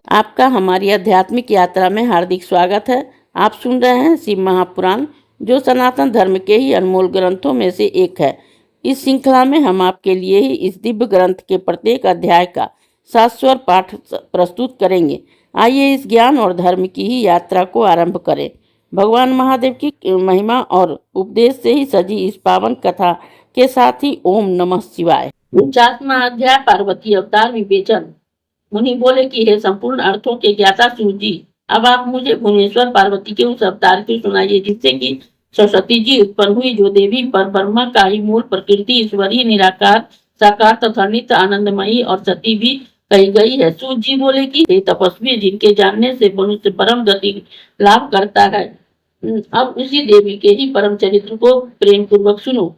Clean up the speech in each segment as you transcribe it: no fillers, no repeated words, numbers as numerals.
आपका हमारी आध्यात्मिक यात्रा में हार्दिक स्वागत है। आप सुन रहे हैं शिव महापुराण, जो सनातन धर्म के ही अनमोल ग्रंथों में से एक है। इस श्रृंखला में हम आपके लिए ही इस दिव्य ग्रंथ के प्रत्येक अध्याय का शाश्वत पाठ प्रस्तुत करेंगे। आइए इस ज्ञान और धर्म की ही यात्रा को आरंभ करें। भगवान महादेव की महिमा और उपदेश से ही सजी इस पावन कथा के साथ ही ओम नमः शिवाय। 49वां अध्याय, पार्वती अवतार विवेचन। मुनि बोले कि हे संपूर्ण अर्थों के ज्ञाता सूत जी, अब आप मुझे भुवनेश्वर पार्वती के उस अवतार की सुनाइए जिससे कि सरस्वती जी उत्पन्न हुई, जो देवी पर ब्रह्मा का ही मूल प्रकृति, ईश्वरीय, निराकार, साकार तथा नित्य आनंदमयी और सती भी कही गई है। सूत जी बोले कि हे तपस्वी, जिनके जानने से मनुष्य परम गति लाभ करता है, अब उसी देवी के ही परम चरित्र को प्रेम पूर्वक सुनो।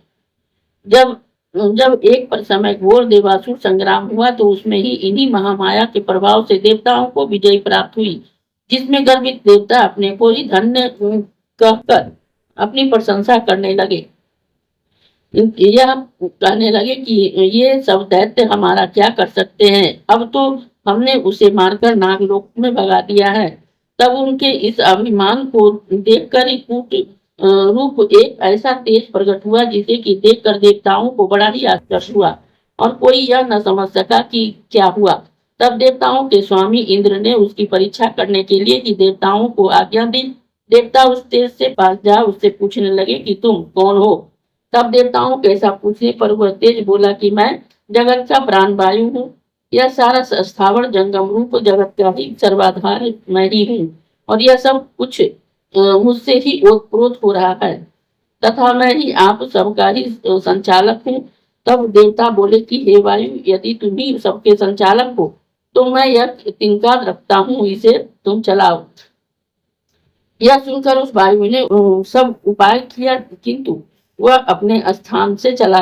जब जब एक पर समय घोर देवासुर संग्राम हुआ तो उसमें ही इन्हीं महामाया के प्रभाव से देवताओं को विजय प्राप्त हुई, जिसमें गर्वित देवता अपने को ही धन्य कहकर अपनी प्रशंसा करने लगे। यह कहने लगे कि ये सब दैत्य हमारा क्या कर सकते हैं, अब तो हमने उसे मारकर नागलोक में भगा दिया है। तब उनके इस अभिमान को देखकर ही कूट रूप एक ऐसा तेज प्रकट हुआ जिसे कि देखकर देवताओं को बड़ा ही आश्चर्य हुआ और कोई यह न समझ सका कि क्या हुआ। तब देवताओं के स्वामी इंद्र ने उसकी परीक्षा करने के लिए कि देवताओं को आज्ञा दी। देवता उस तेज से पास जा उससे पूछने लगे कि तुम कौन हो। तब देवताओं के ऐसा पूछने पर वह तेज बोला कि मैं जगत का प्राण वायु हूँ। यह सारा स्थावर जंगम रूप जगत का ही सर्वाधार मैं ही हूँ और यह सब कुछ मुझसे ही ओतप्रोत हो रहा है तथा मैं ही आप सबका ही संचालक हूँ। तब देवता बोले कि हे वायु, यदि तुम ही सबके संचालक हो तो मैं यह तिनका रखता हूँ, इसे तुम चलाओ। यह सुनकर उस वायु ने सब उपाय किया, किंतु वह अपने स्थान से चला।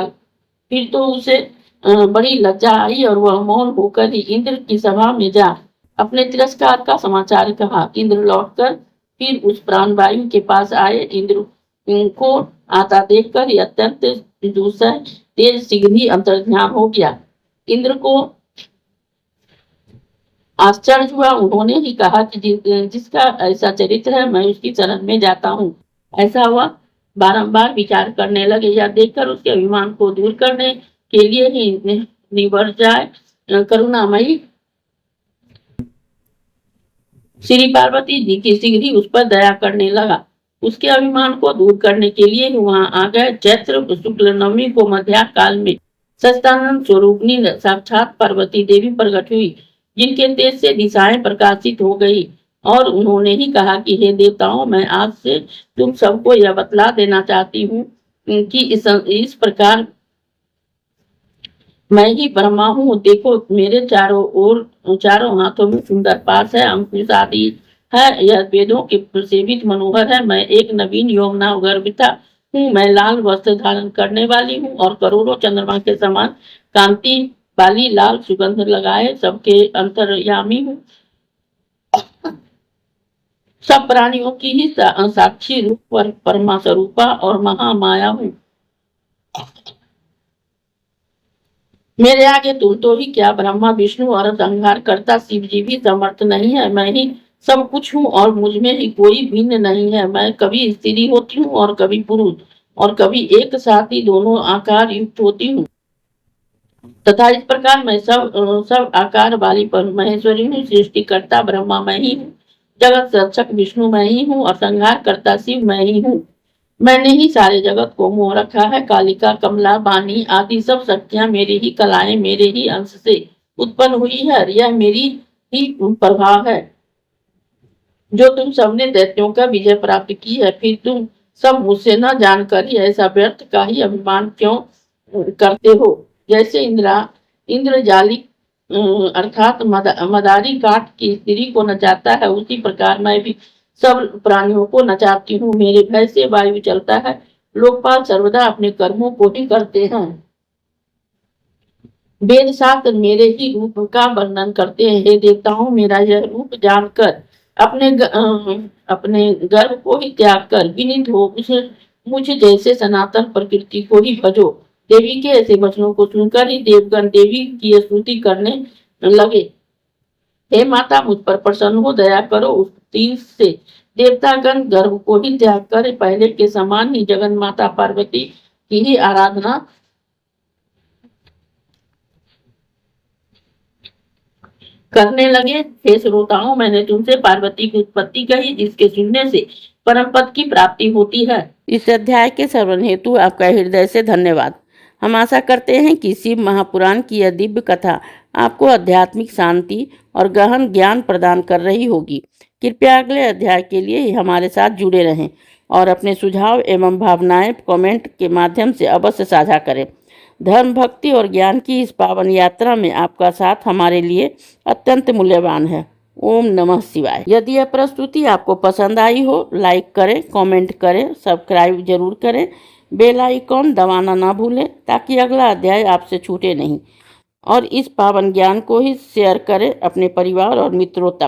फिर तो उसे बड़ी लज्जा आई और वह मौन होकर ही इंद्र की सभा में जा अपने तिरस्कार का समाचार कहा। इंद्र लौटकर फिर उस प्राण वायु के पास आए। इंद्र को आता देखकर अत्यंत दूसरा तेज शीघ्र ही अंतर्ध्यान हो गया। इंद्र को आश्चर्य हुआ। उन्होंने ही कहा कि जिसका ऐसा चरित्र है मैं उसकी शरण में जाता हूँ। ऐसा वह बारंबार विचार करने लगे। यह देखकर उसके अभिमान को दूर करने के लिए ही निवर्जाय करुणामयी श्री पार्वती जी की शीघ्र ही उस पर दया करने लगा। उसके अभिमान को दूर करने के लिए वहां आ गए। चैत्र शुक्ल नवमी को मध्याह्न काल में सच्चिदानंद स्वरूपनी साक्षात पार्वती देवी प्रकट हुई, जिनके तेज से दिशाएं प्रकाशित हो गई और उन्होंने ही कहा कि हे देवताओं, मैं आज से तुम सबको यह बतला देना चाहती हूँ कि इस प्रकार मैं ही ब्रह्मा हूँ। देखो, मेरे चारों हाथों में सुंदर पास है, अंकुश आदि है। यह वेदों के सेवित मनोहर है। मैं एक नवीन यौवना गर्भिता हूँ। मैं लाल वस्त्र धारण करने वाली हूँ और करोड़ों चंद्रमा के समान कांति वाली लाल सुगंध लगाए सबके अंतर्यामी हूँ। सब प्राणियों की ही साक्षी रूप पर परमा स्वरूपा और महामाया हूँ। मेरे आगे तुम तो ही क्या, ब्रह्मा विष्णु और संहार करता शिव जी भी समर्थ नहीं है। मैं ही सब कुछ हूँ और मुझ में ही कोई भिन्न नहीं है। मैं कभी स्त्री होती हूँ और कभी पुरुष और कभी एक साथ ही दोनों आकार युक्त होती हूँ तथा इस प्रकार मैं सब आकार वाली परमेश्वरी हूँ। सृष्टिकर्ता ब्रह्मा मैं ही हूँ, जगत रक्षक विष्णु मैं ही हूँ और संहार करता शिव मैं ही हूँ। मैंने ही सारे जगत को मोह रखा है। कालिका, कमला, बानी आदि सब शक्तियां मेरी ही कलाएं, मेरे ही अंश से उत्पन्न हुई है। यह मेरी ही प्रभाव है जो तुम सबने दैत्यों का विजय प्राप्त की है। फिर तुम सब मुझसे न जानकर ही ऐसा व्यर्थ का ही अभिमान क्यों करते हो। जैसे इंद्रजाली अर्थात मदारी काठ की स्त्री को नचाता है, उसी प्रकार मैं भी सब प्राणियों को नचाती हूँ। मेरे भय से वायु चलता है। लोकपाल सर्वदा अपने कर्मों को ही करते हैं। वेद शास्त्र मेरे ही रूप का वर्णन करते हैं। हे देवताओं, मेरा यह रूप जानकर अपने गर्भ को ही त्याग कर विनीत हो मुझ जैसे सनातन प्रकृति को ही भजो। देवी के ऐसे वचनों को सुनकर ही देवगण देवी की स्तुति करने लगे। हे माता, मुझ पर प्रसन्न हो, दया करो। उस तीर से देवतागण गर्भ को ही त्याग कर पहले के समान ही जगन माता पार्वती की ही आराधना करने लगे। हे श्रोताओं, मैंने तुमसे पार्वती की उत्पत्ति कही, जिसके सुनने से परम पद की प्राप्ति होती है। इस अध्याय के श्रवण हेतु आपका हृदय से धन्यवाद। हम आशा करते हैं कि शिव महापुराण की यह दिव्य कथा आपको आध्यात्मिक शांति और गहन ज्ञान प्रदान कर रही होगी। कृपया अगले अध्याय के लिए हमारे साथ जुड़े रहें और अपने सुझाव एवं भावनाएं कमेंट के माध्यम से अवश्य साझा करें। धर्म, भक्ति और ज्ञान की इस पावन यात्रा में आपका साथ हमारे लिए अत्यंत मूल्यवान है। ओम नमः शिवाय। यदि यह प्रस्तुति आपको पसंद आई हो, लाइक करें, कमेंट करें, सब्सक्राइब जरूर करें, बेल आइकॉन दबाना ना भूलें ताकि अगला अध्याय आपसे छूटे नहीं। और इस पावन ज्ञान को ही शेयर करें अपने परिवार और मित्रों तक।